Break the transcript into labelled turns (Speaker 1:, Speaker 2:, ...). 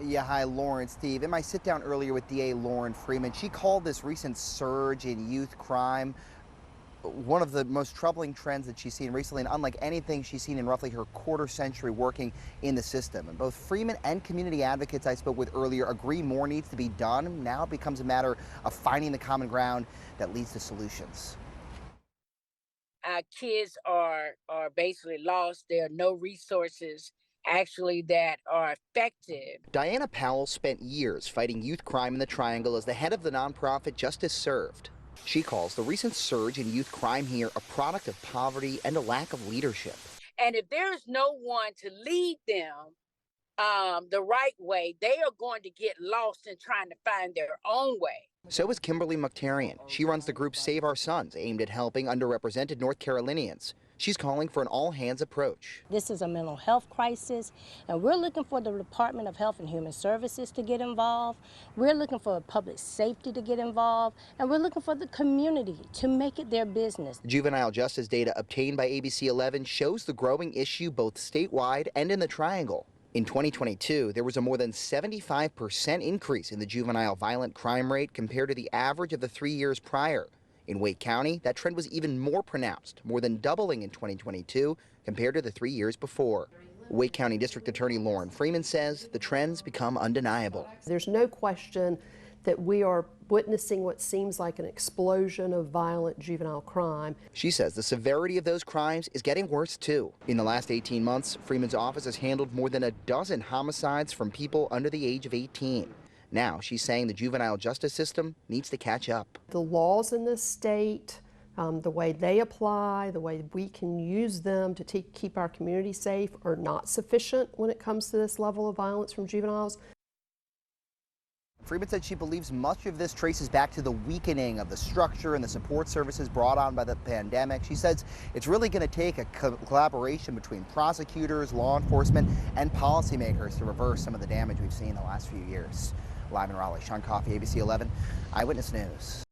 Speaker 1: Yeah, hi, Lauren, Steve. In my sit down earlier with DA Lauren Freeman, she called this recent surge in youth crime one of the most troubling trends that she's seen recently, and unlike anything she's seen in roughly her quarter century working in the system. And both Freeman and community advocates I spoke with earlier agree more needs to be done. Now it becomes a matter of finding the common ground that leads to solutions.
Speaker 2: Our kids are basically lost. There are no resources actually that are effective.
Speaker 1: Diana Powell spent years fighting youth crime in the Triangle as the head of the nonprofit Justice Served. She calls the recent surge in youth crime here a product of poverty and a lack of leadership.
Speaker 2: And if there's no one to lead them the right way, they are going to get lost in trying to find their own way.
Speaker 1: So is Kimberly Mukhtarian. She runs the group Save Our Sons, aimed at helping underrepresented North Carolinians. She's calling for an all-hands approach.
Speaker 3: This is a mental health crisis, and we're looking for the Department of Health and Human Services to get involved. We're looking for public safety to get involved, and we're looking for the community to make it their business.
Speaker 1: Juvenile justice data obtained by ABC 11 shows the growing issue both statewide and in the Triangle. In 2022, there was a more than 75% increase in the juvenile violent crime rate compared to the average of the 3 years prior. In Wake County, that trend was even more pronounced, more than doubling in 2022 compared to the 3 years before. Wake County District Attorney Lauren Freeman says the trends become undeniable.
Speaker 4: There's no question that we are witnessing what seems like an explosion of violent juvenile crime.
Speaker 1: She says the severity of those crimes is getting worse too. In the last 18 months, Freeman's office has handled more than a dozen homicides from people under the age of 18. Now she's saying the juvenile justice system needs to catch up.
Speaker 4: The laws in this state, the way they apply, the way we can use them to keep our community safe are not sufficient when it comes to this level of violence from juveniles.
Speaker 1: Freeman said she believes much of this traces back to the weakening of the structure and the support services brought on by the pandemic. She says it's really going to take a collaboration between prosecutors, law enforcement, and policymakers to reverse some of the damage we've seen in the last few years. Live in Raleigh, Sean Coffey, ABC 11 Eyewitness News.